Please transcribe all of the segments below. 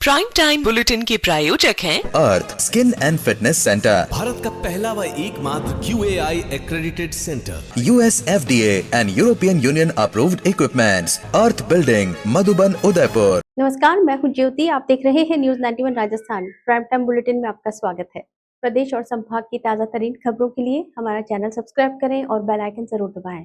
Prime time bulletin के प्रायोजक हैं Arth skin and fitness centre, Bharat का पहला व एकमात्र QAI accredited centre, US FDA and European Union approved equipments, Arth building, Madhuban, Udaipur. नमस्कार, मैं हूं ज्योति। आप देख रहे हैं news 91 Rajasthan. Prime time bulletin में आपका स्वागत है। प्रदेश और संभाग की ताजा तरीन खबरों के लिए हमारा चैनल सब्सक्राइब करें और बेल आइकन जरूर दबाएं।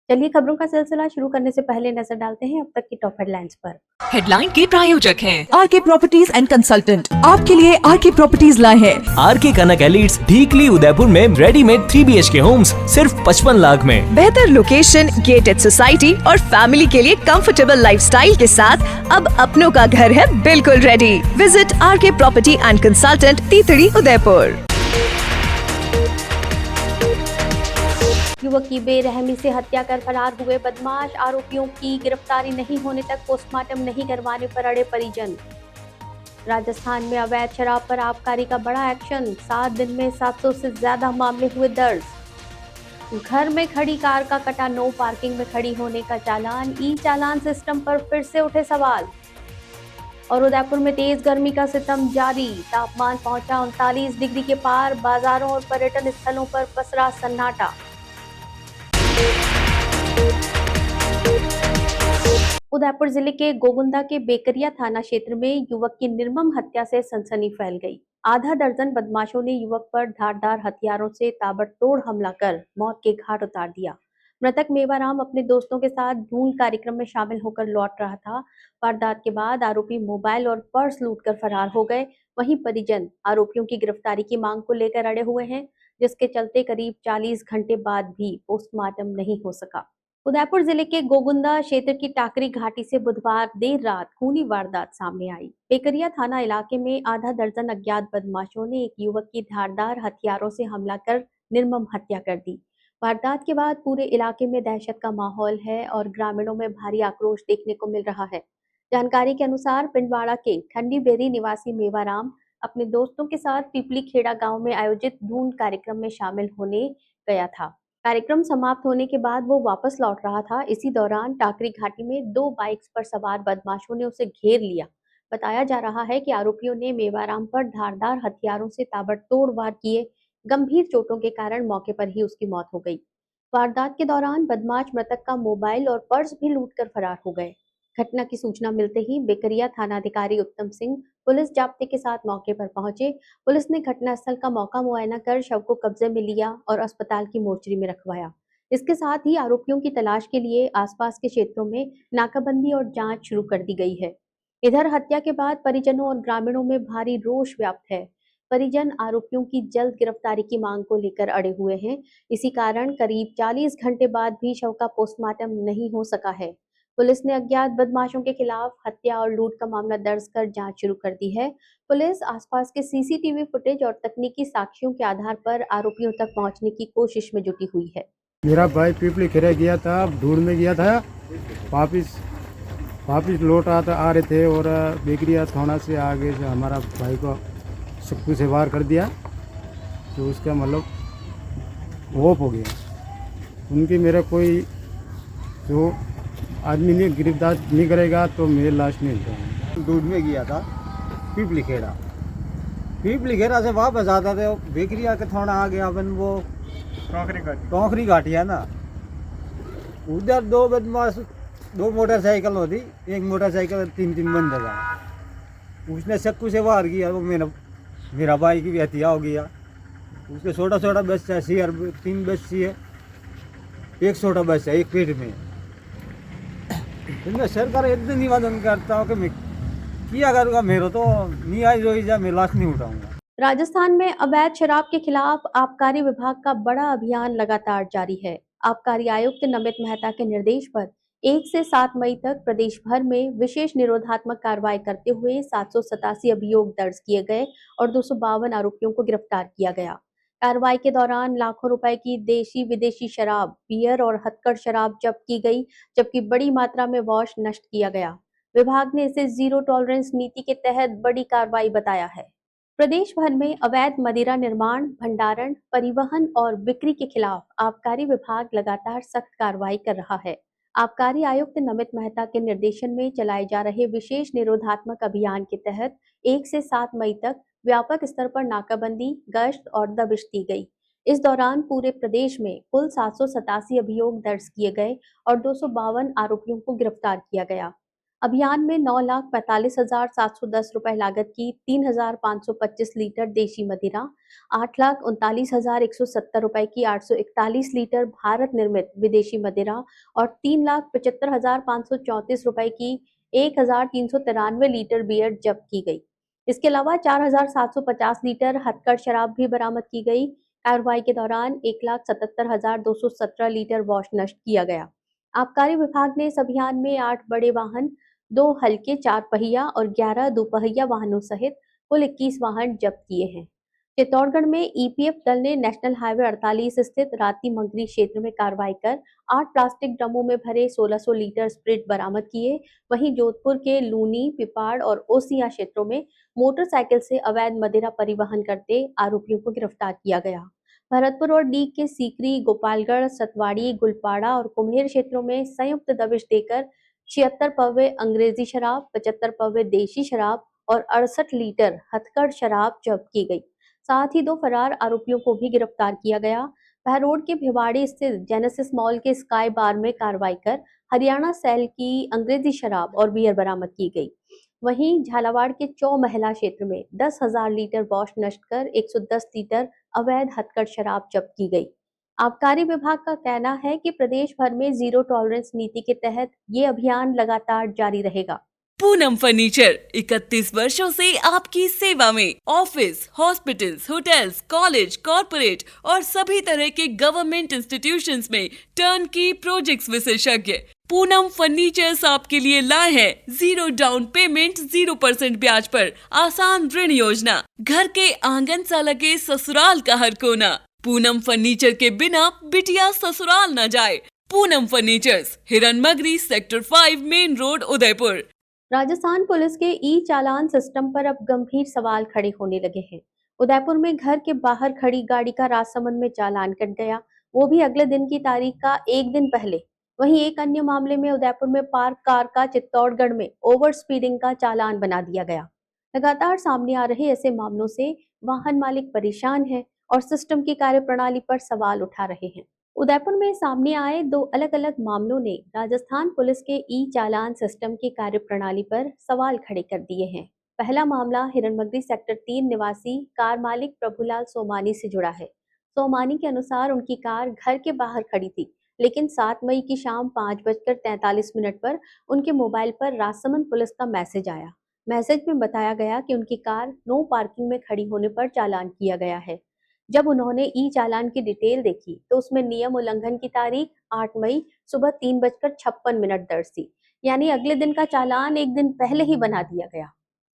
चलिए खबरों का सिलसिला शुरू करने से पहले नजर डालते हैं अब तक की टॉप हेडलाइंस पर। हेडलाइन के प्रायोजक हैं आरके प्रॉपर्टीज एंड कंसल्टेंट। आपके लिए आरके प्रॉपर्टीज लाए हैं आरके कनक एलिट्स ढीकली उदयपुर में रेडीमेड 3 BHK होम्स सिर्फ 55 लाख में। बेहतर लोकेशन, गेटेड सोसाइटी और फैमिली के लिए कंफर्टेबल लाइफस्टाइल के साथ अब अपनों का घर है बिल्कुल ready. Visit RK property and consultant, तीतड़ी, उदयपुर। युवक की बेरहमी से हत्या कर फरार हुए बदमाश, आरोपियों की गिरफ्तारी नहीं होने तक पोस्टमार्टम नहीं करवाने पर अड़े परिजन। राजस्थान में अवैध शराब पर आबकारी का बड़ा एक्शन, 7 दिन में 700 से ज्यादा मामले हुए दर्ज। घर में खड़ी कार का कटा नो पार्किंग में खड़ी होने का चालान, ई चालान सिस्टम पर फिर से उठे सवाल। और उदयपुर में तेज गर्मी का सितम जारी, तापमान पहुंचा 39 डिग्री के पार, बाजारों और पर्यटन स्थलों पर पसरा सन्नाटा। उदयपुर जिले के गोगुंदा के बेकरिया थाना क्षेत्र में युवक की निर्मम हत्या से सनसनी फैल गई। आधा दर्जन बदमाशों ने युवक पर धारदार हथियारों से ताबड़तोड़ हमला कर मौत के घाट उतार दिया। मृतक मेवाराम अपने दोस्तों के साथ ढूंढ कार्यक्रम में शामिल होकर लौट रहा था। वारदात के बाद आरोपी मोबाइल और पर्स लूटकर फरार हो गए। वहीं परिजन आरोपियों की गिरफ्तारी की मांग को लेकर अड़े हुए हैं, जिसके चलते करीब 40 घंटे बाद भी पोस्टमार्टम नहीं हो सका। उदयपुर जिले के गोगुंदा क्षेत्र की टाकरी घाटी से बुधवार देर रात खूनी वारदात सामने आई। बेकरिया थाना इलाके में आधा दर्जन अज्ञात बदमाशों ने एक युवक की धारदार हथियारों से हमला कर निर्मम हत्या कर दी। वारदात के बाद पूरे इलाके में दहशत का माहौल है और ग्रामीणों में भारी आक्रोश देखने को मिल रहा है। जानकारी के अनुसार पिंडवाड़ा के ठंडी बेरी निवासी मेवाराम अपने दोस्तों के साथ पिपली खेड़ा गांव में आयोजित ढूंढ कार्यक्रम में शामिल होने गया था। कार्यक्रम समाप्त होने के बाद वो वापस लौट रहा था। इसी दौरान टाकरी घाटी में 2 बाइक्स पर सवार बदमाशों ने उसे घेर लिया। बताया जा रहा है कि आरोपियों ने मेवाराम पर धारदार हथियारों से ताबड़तोड़ वार किए। गंभीर चोटों के कारण मौके पर ही उसकी मौत हो गई। वारदात के दौरान बदमाश मृतक का मोबाइल और पर्स भी लूटकर फरार हो गए। घटना की सूचना मिलते ही बेकरिया थानाधिकारी उत्तम सिंह पुलिस जाब्ते के साथ मौके पर पहुंचे। पुलिस ने घटनास्थल का मौका मुआयना कर शव को कब्जे में लिया और अस्पताल की मोर्चरी में रखवाया। इसके साथ ही आरोपियों की तलाश के लिए आसपास के क्षेत्रों में नाकाबंदी और जांच शुरू कर दी गई है। इधर हत्या के बाद परिजनों और ग्रामीणों में भारी रोष व्याप्त है। परिजन आरोपियों की जल्द गिरफ्तारी की मांग को लेकर अड़े हुए हैं। इसी कारण करीब 40 घंटे बाद भी शव का पोस्टमार्टम नहीं हो सका है। पुलिस ने अज्ञात बदमाशों के खिलाफ हत्या और लूट का मामला दर्ज कर जांच शुरू कर दी है। पुलिस आसपास के CCTV फुटेज और तकनीकी साक्ष्यों के आधार पर आरोपियों तक पहुंचने की कोशिश में जुटी हुई है। मेरा भाई पिपली खेड़ा गया था, ढूंढ में गया था, वापिस लौट आ रहे थे और बेकरिया थाना से आगे से हमारा भाई को चक्कू से वार कर दिया, तो उसका मतलब ऑफ हो गया। उनकी मेरा कोई जो आदमी ने गिरफ्तार नहीं करेगा तो मेरे लाश नहीं उठाएंगे। दूध में गया था पिपली खेड़ा से वापस आता था, बेकरिया के थाना आ गया अपन वो टोकरी घाटी है ना, उधर 2 बदमाश, 2 मोटरसाइकिल होती, एक मोटरसाइकिल 3 बंदे था। उसने चक्कू से वार किया, वो मेरा भाई की भी हत्या हो गया। उसके छोटा बच्चा सी, 3 बच्ची है, एक छोटा बच्चा एक पेट में। मैं सरकार इतने निवेदन करता हूँ कि मैं किया करूँगा, मेरे तो नहीं आई जो जा, मैं लाश नहीं उठाऊंगा। राजस्थान में अवैध शराब के खिलाफ आबकारी विभाग का बड़ा अभियान लगातार जारी है। आबकारी आयुक्त नमित मेहता के निर्देश पर 1 से 7 मई तक प्रदेश भर में विशेष निरोधात्मक कार्रवाई करते हुए 787 अभियोग दर्ज किए गए और 252 आरोपियों को गिरफ्तार किया गया। कार्रवाई के दौरान लाखों रुपए की देशी विदेशी शराब, बियर और हथकढ़ शराब जब्त की गई, जबकि बड़ी मात्रा में वॉश नष्ट किया गया। विभाग ने इसे जीरो टॉलरेंस नीति के तहत बड़ी कार्रवाई बताया है। प्रदेश भर में अवैध मदिरा निर्माण, भंडारण, परिवहन और बिक्री के खिलाफ आबकारी विभाग लगातार सख्त कार्रवाई कर रहा है। आबकारी आयुक्त नमित मेहता के निर्देशन में चलाए जा रहे विशेष निरोधात्मक अभियान के तहत 1 से 7 मई तक व्यापक स्तर पर नाकाबंदी, गश्त और दबिश दी गई। इस दौरान पूरे प्रदेश में कुल 787 अभियोग दर्ज किए गए और 252 आरोपियों को गिरफ्तार किया गया। अभियान में 9,45,710 रुपए लागत की 3,525 लीटर देशी मदिरा, 8,39,170 रुपए की 841 लीटर भारत निर्मित विदेशी मदिरा और 3,75,534 रुपए की 1,393 लीटर बियर जब्त की गई। इसके अलावा 4,750 लीटर हथकढ़ शराब भी बरामद की गई। कार्रवाई के दौरान 1,77,217 लीटर वॉश नष्ट किया गया। आबकारी विभाग ने इस अभियान में 8 बड़े वाहन, 2 हल्के 4 पहिया और 11 दोपहिया वाहनों सहित कुल 21 वाहन जब्त किए हैं। चित्तौड़गढ़ में ईपीएफ दल ने नेशनल हाईवे 48 स्थित राती मंगरी क्षेत्र में कार्रवाई कर 8 प्लास्टिक ड्रमों में भरे 1600 लीटर स्प्रिट बरामद किए। वहीं जोधपुर के लूनी, पिपाड़ और ओसिया क्षेत्रों में मोटरसाइकिल से अवैध मदिरा परिवहन करते आरोपियों को गिरफ्तार किया गया। भरतपुर और डीग के सीकरी, गोपालगढ़, सतवाड़ी, गुलपाड़ा और कुम्हेर क्षेत्रों में संयुक्त दबिश देकर 76 पौवे अंग्रेजी शराब, 75 पौवे देशी शराब और 68 लीटर हथकढ़ शराब जब्त की गई। साथ ही 2 फरार आरोपियों को भी गिरफ्तार किया गया। बहरोड के भिवाड़ी स्थित जेनेसिस मॉल के स्काई बार में कार्रवाई कर हरियाणा सेल की अंग्रेजी शराब और बियर बरामद की गई। वहीं झालावाड़ के चौमहला क्षेत्र में 10,000 लीटर वॉश नष्ट कर 110 लीटर अवैध हथकढ़ शराब जब्त की गई। आबकारी विभाग का कहना है कि प्रदेश भर में जीरो टॉलरेंस नीति के तहत ये अभियान लगातार जारी रहेगा। पूनम फर्नीचर 31 वर्षों से आपकी सेवा में। Office, hospitals, hotels, college, corporate और सभी तरह के गवर्नमेंट इंस्टीट्यूशंस में टर्नकी प्रोजेक्ट्स विशेषज्ञ पूनम फर्नीचर्स आपके लिए लाए हैं 0 डाउन पेमेंट 0% ब्याज पर आसान ऋण योजना। घर के आंगन सा लगे ससुराल का हर कोना। पूनम फर्नीचर के बिना बिटिया ससुराल न जाए। Poonam furnitures, Hiranmagri, sector 5, main road, Udaipur. Rajasthan police के ई चालान सिस्टम पर अब गंभीर सवाल खड़े होने लगे हैं। उदयपुर में घर के बाहर खड़ी गाड़ी का राजसमंद में चालान कट गया, वो भी अगले दिन की तारीख का 1 दिन पहले। वहीं एक अन्य मामले में उदयपुर में पार्क कार का चित्तौड़गढ़ में ओवर स्पीडिंग का चालान बना दिया गया। लगातार सामने आ रहे ऐसे मामलों से वाहन मालिक परेशान है और सिस्टम की कार्यप्रणाली पर सवाल उठा रहे हैं। उदयपुर में सामने आए 2 अलग अलग मामलों ने राजस्थान पुलिस के ई चालान सिस्टम की कार्यप्रणाली पर सवाल खड़े कर दिए हैं। पहला मामला हिरनमगरी सेक्टर 3 निवासी कार मालिक प्रभुलाल सोमानी से जुड़ा है। सोमानी के अनुसार उनकी कार घर के बाहर खड़ी थी, लेकिन 7 मई की शाम 5:43 पर उनके मोबाइल पर राजसमंद पुलिस का मैसेज आया। मैसेज में बताया गया कि उनकी कार नो पार्किंग में खड़ी होने पर चालान किया गया है। जब उन्होंने ई चालान की डिटेल देखी तो उसमें नियम उल्लंघन की तारीख 8 मई सुबह 3:56 दर्ज थी, यानी अगले दिन का चालान 1 दिन पहले ही बना दिया गया।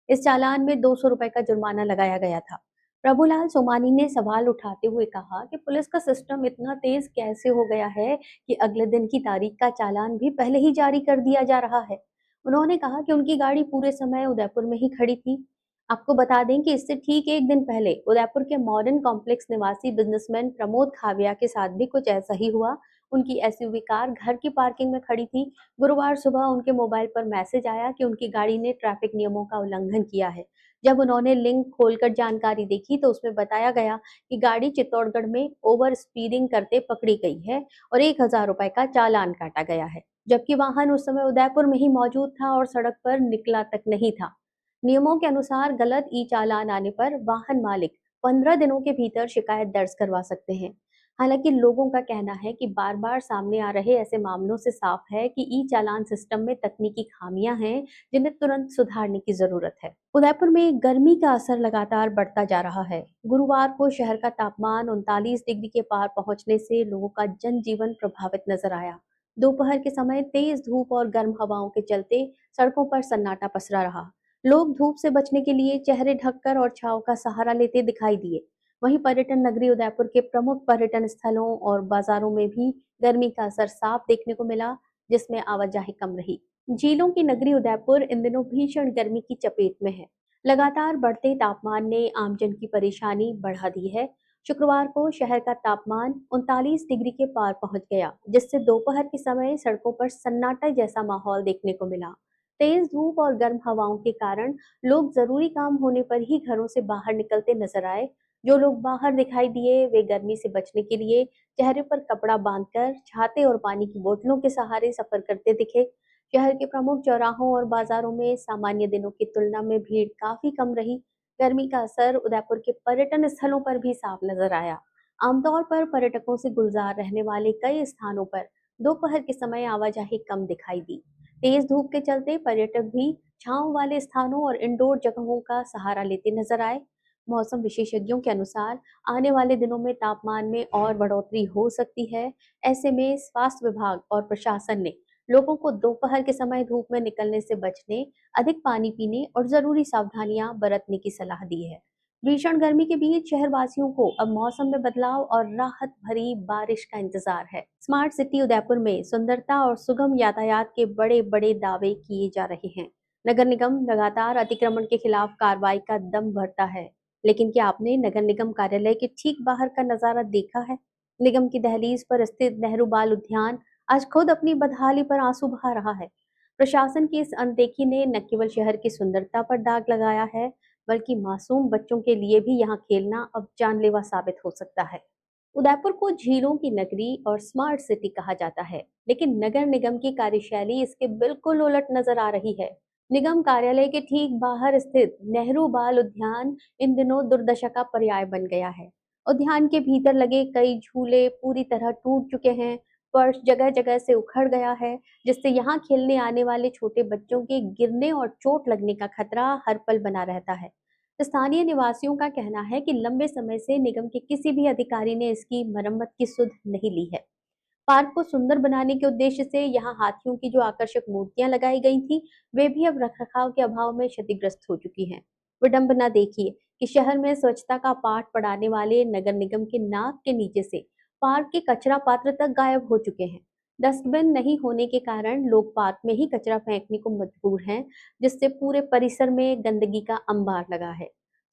इस चालान में 200 रुपए का जुर्माना लगाया गया था। प्रभुलाल सोमानी ने सवाल उठाते हुए कहा कि पुलिस का सिस्टम इतना तेज कैसे हो गया है कि अगले दिन की तारीख का चालान भी पहले ही जारी कर दिया जा रहा है। उन्होंने कहा कि उनकी गाड़ी पूरे समय उदयपुर में ही खड़ी थी। आपको बता दें कि इससे ठीक 1 दिन पहले उदयपुर के मॉडर्न कॉम्प्लेक्स निवासी बिजनेसमैन प्रमोद खाविया के साथ भी कुछ ऐसा ही हुआ। उनकी एसयूवी कार घर की पार्किंग में खड़ी थी। गुरुवार सुबह उनके मोबाइल पर मैसेज आया कि उनकी गाड़ी ने ट्रैफिक नियमों का उल्लंघन किया है। जब उन्होंने लिंक खोलकर जानकारी देखी तो उसमें बताया गया कि गाड़ी चित्तौड़गढ़ में ओवर स्पीडिंग करते पकड़ी गई है और 1,000 रुपए का चालान काटा गया है, जबकि वाहन उस समय उदयपुर में ही मौजूद था और सड़क पर निकला तक नहीं था। नियमों के अनुसार गलत ई चालान आने पर वाहन मालिक 15 दिनों के भीतर शिकायत दर्ज करवा सकते हैं। हालांकि लोगों का कहना है कि बार बार सामने आ रहे ऐसे मामलों से साफ है कि ई चालान सिस्टम में तकनीकी खामियां हैं जिन्हें तुरंत सुधारने की जरूरत है। उदयपुर में गर्मी का असर लगातार बढ़ता जा रहा है। गुरुवार को शहर का तापमान 39 डिग्री के पार पहुंचने से लोगों का जनजीवन प्रभावित नजर आया। दोपहर के समय तेज धूप और गर्म हवाओं के चलते सड़कों पर सन्नाटा पसरा रहा। लोग धूप से बचने के लिए चेहरे ढककर और छांव का सहारा लेते दिखाई दिए। वहीं पर्यटन नगरी उदयपुर के प्रमुख पर्यटन स्थलों और बाजारों में भी गर्मी का असर साफ देखने को मिला, जिसमें आवाजाही कम रही। झीलों की नगरी उदयपुर इन दिनों भीषण गर्मी की चपेट में है। लगातार बढ़ते तापमान ने आमजन की परेशानी बढ़ा दी है। शुक्रवार को शहर का तापमान 39 डिग्री के पार पहुंच गया, जिससे दोपहर के समय सड़कों पर सन्नाटा जैसा माहौल देखने को मिला। तेज धूप और गर्म हवाओं के कारण लोग जरूरी काम होने पर ही घरों से बाहर निकलते नजर आए। जो लोग बाहर दिखाई दिए वे गर्मी से बचने के लिए चेहरे पर कपड़ा बांधकर छाते और पानी की बोतलों के सहारे सफर करते दिखे। शहर के प्रमुख चौराहों और बाजारों में सामान्य दिनों की तुलना में भीड़ काफी कम रही। गर्मी का असर उदयपुर के पर्यटन स्थलों पर भी साफ नजर आया। आमतौर पर पर्यटकों से गुलजार रहने वाले कई स्थानों पर दोपहर के समय आवाजाही कम दिखाई दी। तेज धूप के चलते पर्यटक भी छांव वाले स्थानों और इंडोर जगहों का सहारा लेते नजर आए। मौसम विशेषज्ञों के अनुसार आने वाले दिनों में तापमान में और बढ़ोतरी हो सकती है। ऐसे में स्वास्थ्य विभाग और प्रशासन ने लोगों को दोपहर के समय धूप में निकलने से बचने, अधिक पानी पीने और जरूरी सावधानियां बरतने की सलाह दी है। भीषण गर्मी के बीच शहरवासियों को अब मौसम में बदलाव और राहत भरी बारिश का इंतजार है। स्मार्ट सिटी उदयपुर में सुंदरता और सुगम यातायात के बड़े बड़े दावे किए जा रहे हैं। नगर निगम लगातार अतिक्रमण के खिलाफ कार्रवाई का दम भरता है, लेकिन क्या आपने नगर निगम कार्यालय के ठीक बाहर का नजारा देखा है? निगम की दहलीज पर स्थित नेहरू बाल उद्यान आज खुद अपनी बदहाली पर आंसू बहा रहा है। प्रशासन की इस अनदेखी ने न केवल शहर की सुंदरता पर दाग लगाया है, बल्कि मासूम बच्चों के लिए भी यहाँ खेलना अब जानलेवा साबित हो सकता है। उदयपुर को झीलों की नगरी और स्मार्ट सिटी कहा जाता है, लेकिन नगर निगम की कार्यशैली इसके बिल्कुल उलट नजर आ रही है। निगम कार्यालय के ठीक बाहर स्थित नेहरू बाल उद्यान इन दिनों दुर्दशा का पर्याय बन गया है। उद्यान के भीतर लगे कई झूले पूरी तरह टूट चुके हैं, फर्श जगह जगह से उखड़ गया है, जिससे यहाँ खेलने आने वाले छोटे बच्चों के गिरने और चोट लगने का खतरा हर पल बना रहता है। स्थानीय निवासियों का कहना है कि लंबे समय से निगम के किसी भी अधिकारी ने इसकी मरम्मत की सुध नहीं ली है। पार्क को सुंदर बनाने के उद्देश्य से यहाँ हाथियों की जो आकर्षक मूर्तियां लगाई गई थी, वे भी अब रखरखाव के अभाव में क्षतिग्रस्त हो चुकी हैं। विडंबना देखिए कि शहर में स्वच्छता का पाठ पढ़ाने वाले नगर निगम के नाक के नीचे से पार्क के कचरा पात्र तक गायब हो चुके हैं। डस्टबिन नहीं होने के कारण लोग पार्क में ही कचरा फेंकने को मजबूर हैं, जिससे पूरे परिसर में गंदगी का अंबार लगा है।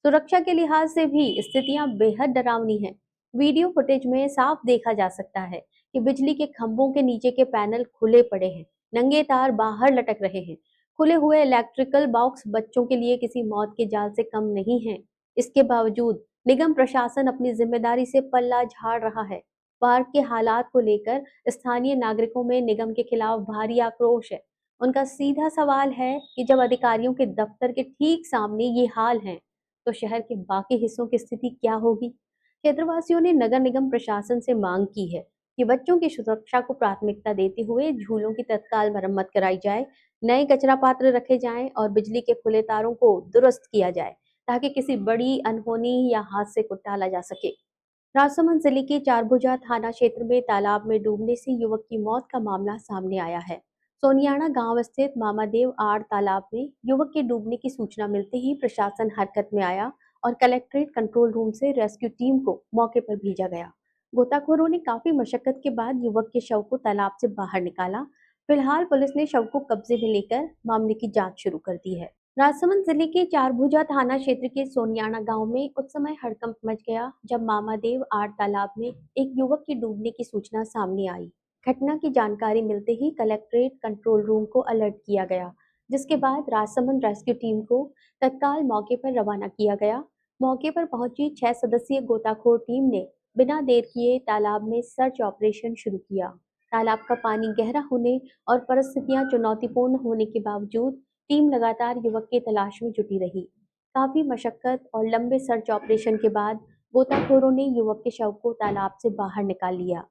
सुरक्षा के लिहाज से भी स्थितियां बेहद डरावनी हैं। वीडियो फुटेज में साफ देखा जा सकता है कि बिजली के खंभों के नीचे के पैनल खुले पड़े हैं, नंगे तार बाहर लटक रहे हैं। खुले हुए इलेक्ट्रिकल बॉक्स बच्चों के लिए किसी मौत के जाल से कम नहीं है। इसके बावजूद निगम प्रशासन अपनी जिम्मेदारी से पल्ला झाड़ रहा है। पार्क के हालात को लेकर स्थानीय नागरिकों में निगम के खिलाफ भारी आक्रोश है। उनका सीधा सवाल है कि जब अधिकारियों के दफ्तर के ठीक सामने ये हाल है, तो शहर के बाकी हिस्सों की स्थिति क्या होगी? क्षेत्रवासियों ने नगर निगम प्रशासन से मांग की है कि बच्चों की सुरक्षा को प्राथमिकता देते हुए झूलों की तत्काल मरम्मत कराई जाए, नए कचरा पात्र रखे जाएं और बिजली के खुले तारों को दुरुस्त किया जाए, ताकि किसी बड़ी अनहोनी या हादसे को टाला जा सके। राजसमंद जिले के चारभुजा थाना क्षेत्र में तालाब में डूबने से युवक की मौत का मामला सामने आया है। सोनियाना गांव स्थित मामादेव आड़ तालाब में युवक के डूबने की सूचना मिलते ही प्रशासन हरकत में आया और कलेक्ट्रेट कंट्रोल रूम से रेस्क्यू टीम को मौके पर भेजा गया। गोताखोरों ने काफी मशक्कत के बाद युवक के शव को तालाब से बाहर निकाला। फिलहाल पुलिस ने शव को कब्जे में लेकर मामले की जांच शुरू कर दी है। राजसमंद जिले के चारभुजा थाना क्षेत्र के सोनियाना गांव में उस समय हड़कंप मच गया जब मामादेव आड़ तालाब में एक युवक के डूबने की सूचना सामने आई। घटना की जानकारी मिलते ही कलेक्ट्रेट कंट्रोल रूम को अलर्ट किया गया, जिसके बाद राजसमंद रेस्क्यू टीम को तत्काल मौके पर रवाना किया गया। मौके पर पहुंची 6 सदस्यीय गोताखोर टीम ने बिना देर किए तालाब में सर्च ऑपरेशन शुरू किया। तालाब का पानी गहरा होने और परिस्थितियां चुनौतीपूर्ण होने के बावजूद टीम लगातार युवक की तलाश में जुटी रही। काफी मशक्कत और लंबे सर्च ऑपरेशन के बाद गोताखोरों ने युवक के शव को तालाब से बाहर निकाल लिया।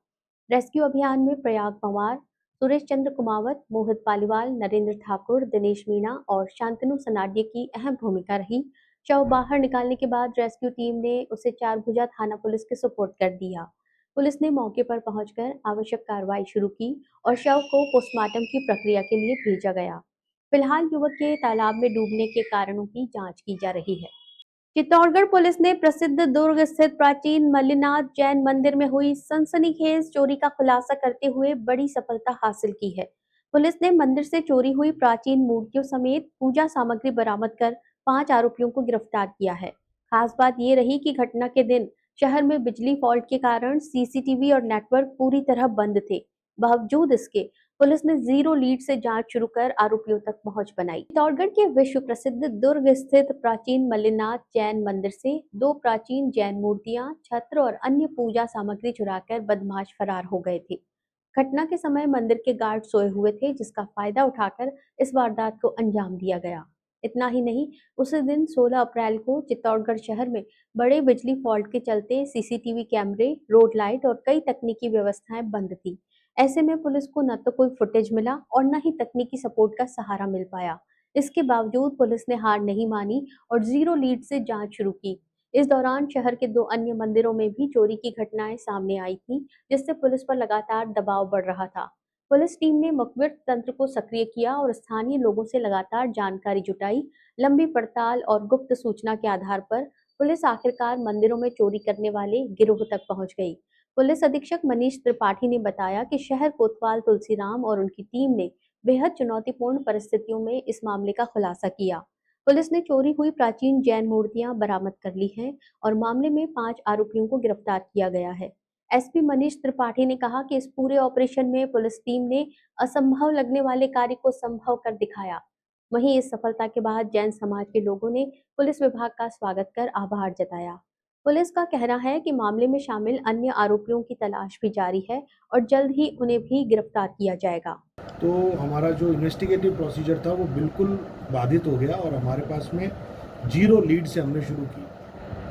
रेस्क्यू अभियान में प्रयाग पंवार, सुरेश चंद्र कुमावत, मोहित पालीवाल, नरेंद्र ठाकुर, दिनेश मीणा और शांतनु सनाड्य की अहम भूमिका रही। शव बाहर निकालने के बाद रेस्क्यू टीम ने उसे चारभुजा थाना पुलिस के सुपुर्द कर दिया। पुलिस ने मौके पर पहुंचकर आवश्यक कार्रवाई शुरू की और शव को पोस्टमार्टम की प्रक्रिया के लिए भेजा गया। फिलहाल युवक के तालाब में डूबने के कारणों की जांच की जा रही है। चित्तौड़गढ़ पुलिस ने प्रसिद्ध दुर्ग स्थित प्राचीन मल्लिनाथ जैन मंदिर में हुई सनसनीखेज चोरी का खुलासा करते हुए बड़ी सफलता हासिल की है। पुलिस ने मंदिर से चोरी हुई प्राचीन मूर्तियों समेत पूजा सामग्री बरामद कर 5 आरोपियों को गिरफ्तार किया है। खास बात ये रही कि घटना के दिन शहर में बिजली फॉल्ट के कारण सीसीटीवी और नेटवर्क पूरी तरह बंद थे। बावजूद इसके पुलिस ने जीरो लीड से जांच शुरू कर आरोपियों तक पहुंच बनाई। चित्तौड़गढ़ के विश्व प्रसिद्ध दुर्ग स्थित प्राचीन मल्लिनाथ जैन मंदिर से 2 प्राचीन जैन मूर्तियां, छत्र और अन्य पूजा सामग्री चुराकर बदमाश फरार हो गए थे। घटना के समय मंदिर के गार्ड सोए हुए थे, जिसका फायदा उठाकर इस वारदात को अंजाम दिया गया। इतना ही नहीं, उसी दिन 16 अप्रैल को चित्तौड़गढ़ शहर में बड़े बिजली फॉल्ट के चलते सीसीटीवी कैमरे, रोड लाइट और कई तकनीकी व्यवस्थाएं बंद थी। ऐसे में पुलिस को न तो कोई फुटेज मिला और न ही तकनीकी सपोर्ट का सहारा मिल पाया। इसके बावजूद पुलिस ने हार नहीं मानी और जीरो लीड से जांच शुरू की। इस दौरान शहर के 2 अन्य मंदिरों में भी चोरी की घटनाएं सामने आई थी, जिससे पुलिस पर लगातार दबाव बढ़ रहा था। पुलिस टीम ने मुखबिर तंत्र को सक्रिय किया और स्थानीय लोगों से लगातार जानकारी जुटाई। लंबी पड़ताल और गुप्त सूचना के आधार पर पुलिस आखिरकार मंदिरों में चोरी करने वाले गिरोह तक पहुंच गई। पुलिस अधीक्षक मनीष त्रिपाठी ने बताया कि शहर कोतवाल तुलसीराम और उनकी टीम ने बेहद चुनौतीपूर्ण परिस्थितियों में इस मामले का खुलासा किया। पुलिस ने चोरी हुई प्राचीन जैन मूर्तियां बरामद कर ली हैं और मामले में 5 आरोपियों को गिरफ्तार किया गया है। एसपी मनीष त्रिपाठी ने कहा कि इस पूरे ऑपरेशन में पुलिस टीम ने असंभव लगने वाले कार्य को संभव कर दिखाया। वहीं इस सफलता के बाद जैन समाज के लोगों ने पुलिस विभाग का स्वागत कर आभार जताया। पुलिस का कहना है कि मामले में शामिल अन्य आरोपियों की तलाश भी जारी है और जल्द ही उन्हें भी गिरफ्तार किया जाएगा। तो हमारा जो इन्वेस्टिगेटिव प्रोसीजर था वो बिल्कुल बाधित हो गया और हमारे पास में जीरो लीड से हमने शुरू की।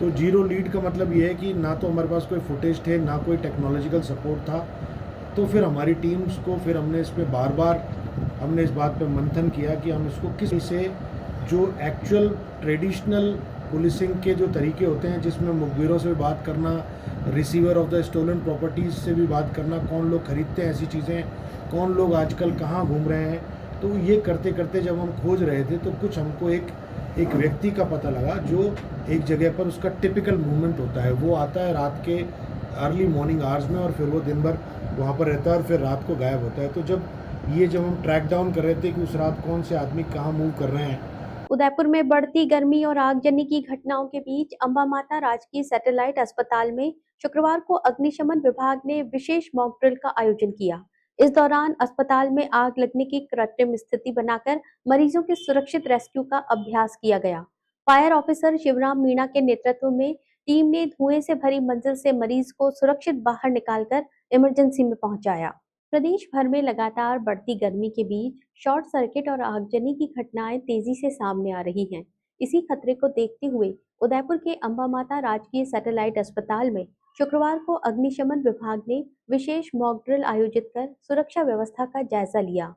तो जीरो लीड का मतलब ये है कि ना तो हमारे पास कोई फुटेज थे, ना कोई टेक्नोलॉजिकल सपोर्ट था। तो फिर हमारी टीम्स को फिर हमने इसमें बार बार हमने इस बात पे मंथन किया कि हम इसको किस से जो एक्चुअल ट्रेडिशनल पुलिसिंग के जो तरीके होते हैं, जिसमें मुखबिरों से बात करना, receiver of the stolen properties से भी बात करना, कौन लोग खरीदते हैं ऐसी चीज़ें, कौन लोग आजकल कहाँ घूम रहे हैं। तो ये करते करते जब हम खोज रहे थे तो कुछ हमको एक व्यक्ति का पता लगा जो एक जगह पर उसका टिपिकल मूवमेंट होता है। वो आता है रात के अर्ली मॉर्निंग आवर्स में और फिर वो दिन भर वहाँ पर रहता है और फिर रात को गायब होता है। तो जब हम ट्रैक डाउन कर रहे थे कि उस रात कौन से आदमी कहाँ मूव कर रहे हैं। उदयपुर में बढ़ती गर्मी और आगजनी की घटनाओं के बीच अंबा माता राजकीय सैटेलाइट अस्पताल में शुक्रवार को अग्निशमन विभाग ने विशेष मॉक ड्रिल का आयोजन किया। इस दौरान अस्पताल में आग लगने की कृत्रिम स्थिति बनाकर मरीजों के सुरक्षित रेस्क्यू का अभ्यास किया गया। फायर ऑफिसर शिवराम मीणा के नेतृत्व में टीम ने धुएं से भरी मंजिल से मरीज को सुरक्षित बाहर निकालकर इमरजेंसी में पहुंचाया। प्रदेश भर में लगातार बढ़ती गर्मी के बीच शॉर्ट सर्किट और आगजनी की घटनाएं तेजी से सामने आ रही हैं। इसी खतरे को देखते हुए उदयपुर के अंबा माता राजकीय सैटेलाइट अस्पताल में शुक्रवार को अग्निशमन विभाग ने विशेष मॉक ड्रिल आयोजित कर सुरक्षा व्यवस्था का जायजा लिया।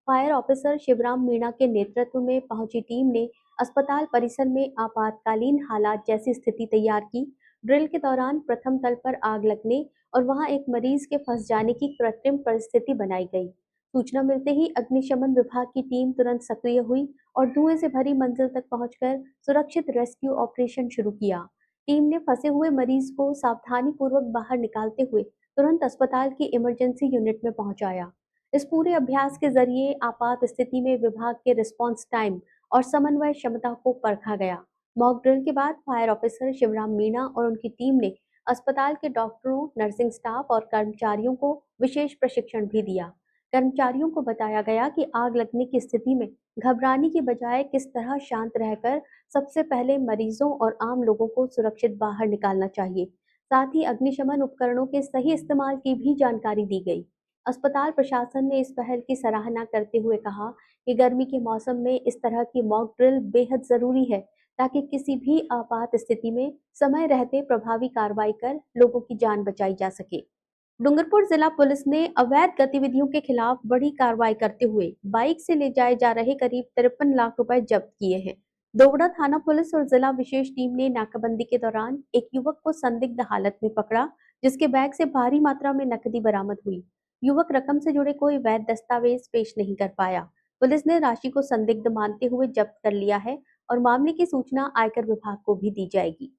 फायर ऑफिसर शिवराम मीणा के नेतृत्व में पहुंची टीम ने अस्पताल परिसर में आपातकालीन हालात जैसी स्थिति तैयार की। ड्रिल के दौरान प्रथम तल पर आग लगने और वहां एक मरीज के फंस जाने की कृत्रिम परिस्थिति बनाई गई। सूचना मिलते ही अग्निशमन विभाग की टीम तुरंत सक्रिय हुई और धुएं से भरी मंजिल तक पहुंचकर सुरक्षित रेस्क्यू ऑपरेशन शुरू किया। टीम ने फंसे हुए मरीज को सावधानी पूर्वक बाहर निकालते हुए तुरंत अस्पताल की इमरजेंसी यूनिट में पहुंचाया। इस पूरे अभ्यास के जरिए आपात स्थिति में विभाग के रिस्पॉन्स टाइम और समन्वय क्षमता को परखा गया। मॉक ड्रिल के बाद फायर ऑफिसर शिवराम मीणा और उनकी टीम ने अस्पताल के डॉक्टरों, नर्सिंग स्टाफ और कर्मचारियों को विशेष प्रशिक्षण भी दिया। कर्मचारियों को बताया गया कि आग लगने की स्थिति में घबराने की बजाय किस तरह शांत रहकर सबसे पहले मरीजों और आम लोगों को सुरक्षित बाहर निकालना चाहिए। साथ ही अग्निशमन उपकरणों के सही इस्तेमाल की भी जानकारी दी गई। अस्पताल प्रशासन ने इस पहल की सराहना करते हुए कहा कि गर्मी के मौसम में इस तरह की मॉक ड्रिल बेहद जरूरी है ताकि किसी भी आपात स्थिति में समय रहते प्रभावी कार्रवाई कर लोगों की जान बचाई जा सके। डूंगरपुर जिला पुलिस ने अवैध गतिविधियों के खिलाफ बड़ी कार्रवाई करते हुए बाइक से ले जाए जा रहे करीब 53 लाख रुपए जब्त किए हैं। दोगड़ा थाना पुलिस और जिला विशेष टीम ने नाकाबंदी के दौरान एक युवक को संदिग्ध हालत में पकड़ा, जिसके बैग से भारी मात्रा में नकदी बरामद हुई। युवक रकम से जुड़े कोई वैध दस्तावेज पेश नहीं कर पाया। पुलिस ने राशि को संदिग्ध मानते हुए जब्त कर लिया है और मामले की सूचना आयकर विभाग को भी दी जाएगी।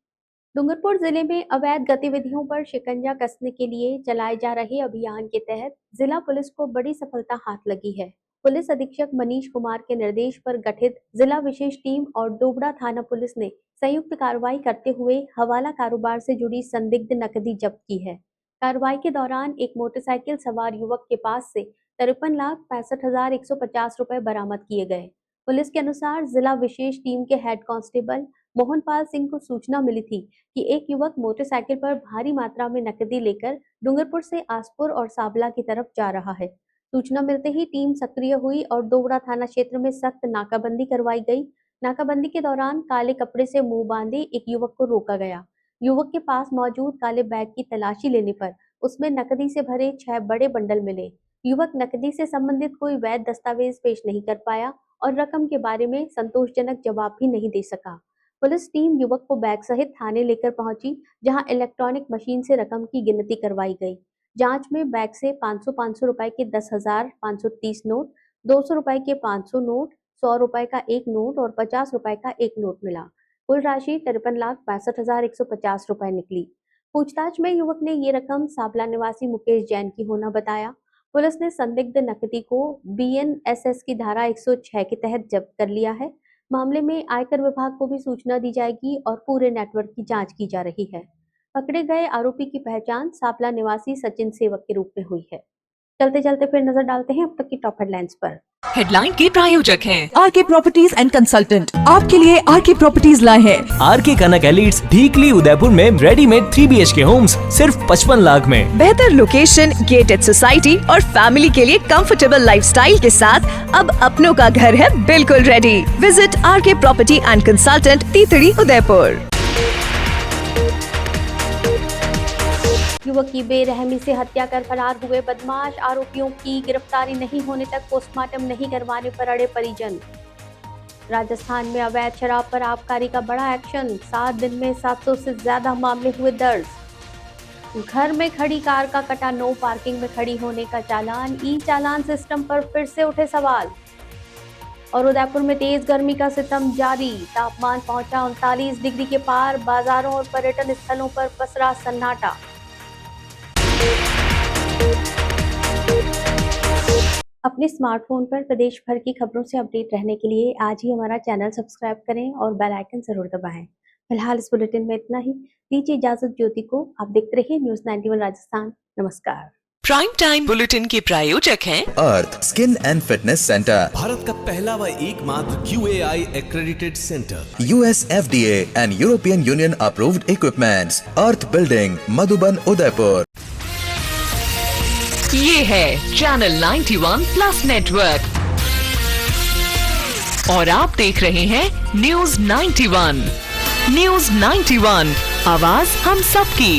डूंगरपुर जिले में अवैध गतिविधियों पर शिकंजा कसने के लिए चलाए जा रहे अभियान के तहत जिला पुलिस को बड़ी सफलता हाथ लगी है। पुलिस अधीक्षक मनीष कुमार के निर्देश पर गठित जिला विशेष टीम और डोबड़ा थाना पुलिस ने संयुक्त कार्रवाई करते हुए हवाला कारोबार से जुड़ी संदिग्ध नकदी जब्त की है। कार्रवाई के दौरान एक मोटरसाइकिल सवार युवक के पास से 53,65,150 रुपए बरामद किए गए। पुलिस के अनुसार जिला विशेष टीम के हेड कांस्टेबल मोहनपाल सिंह को सूचना मिली थी कि एक युवक मोटरसाइकिल पर भारी मात्रा में नकदी लेकर डूंगरपुर से आसपुर और साबला की तरफ जा रहा है। सूचना मिलते ही टीम सक्रिय हुई और डोबड़ा थाना क्षेत्र में सख्त नाकाबंदी करवाई गई। नाकाबंदी के दौरान काले कपड़े से मुंह बांधे एक युवक को रोका गया। युवक के पास मौजूद काले बैग की तलाशी लेने पर उसमें नकदी से भरे 6 बड़े बंडल मिले। युवक नकदी से संबंधित कोई वैध दस्तावेज पेश नहीं कर पाया और रकम के बारे में संतोषजनक जवाब भी नहीं दे सका। पुलिस टीम युवक को बैग सहित थाने लेकर पहुंची, जहां इलेक्ट्रॉनिक मशीन से रकम की गिनती करवाई गई। जांच में बैग से 500 रुपए के 10,530 नोट, 200 रुपए के 500 नोट, 100 रुपए का एक नोट और 50 रुपए का एक नोट मिला। कुल राशि 53,62,150 रुपए निकली। पूछताछ में युवक ने ये रकम साबला निवासी मुकेश जैन की होना बताया। पुलिस ने संदिग्ध नकदी को BNSS की धारा 106 के तहत जब्त कर लिया है। मामले में आयकर विभाग को भी सूचना दी जाएगी और पूरे नेटवर्क की जांच की जा रही है। पकड़े गए आरोपी की पहचान सापला निवासी सचिन सेवक के रूप में हुई है। चलते चलते फिर नजर डालते हैं अब तक की टॉप हेडलाइंस पर। हेडलाइन के प्रायोजक हैं आरके प्रॉपर्टीज एंड कंसल्टेंट। आपके लिए आरके प्रॉपर्टीज लाए हैं आरके कनक एलिट्स ढीकली उदयपुर में रेडीमेड 3 BHK होम्स सिर्फ 55 लाख में। बेहतर लोकेशन, गेटेड सोसाइटी और फैमिली के लिए कंफर्टेबल लाइफस्टाइल के साथ अब अपनों का घर है बिल्कुल ready. Visit RK property and consultant, तीतड़ी, उदयपुर। युवक की बेरहमी से हत्या कर फरार हुए बदमाश, आरोपियों की गिरफ्तारी नहीं होने तक पोस्टमार्टम नहीं करवाने पर अड़े परिजन। राजस्थान में अवैध शराब पर आबकारी का बड़ा एक्शन, 7 दिन में 700 से ज्यादा मामले हुए दर्ज। घर में खड़ी कार का कटा नो पार्किंग में खड़ी होने का चालान, ई चालान सिस्टम पर फिर से उठे सवाल। और उदयपुर में तेज गर्मी का सितम जारी, तापमान पहुंचा 39 डिग्री के पार, बाजारों और पर्यटन स्थलों पर पसरा सन्नाटा। अपने स्मार्टफोन पर प्रदेश भर की खबरों से अपडेट रहने के लिए आज ही हमारा चैनल सब्सक्राइब करें और बेल आइकन जरूर दबाएं। फिलहाल इस बुलेटिन में इतना ही। दीजिए इजाजत ज्योति को। आप देखते रहिए न्यूज़ 91 राजस्थान। नमस्कार। प्राइम टाइम बुलेटिन के प्रायोजक हैं Arth skin and fitness centre, Bharat का पहला व एकमात्र QAI accredited center, US FDA and European Union approved equipments, earth building, Madhuban, Udaipur. ये है चैनल 91 प्लस नेटवर्क और आप देख रहे हैं न्यूज़ 91। न्यूज़ 91, आवाज हम सबकी।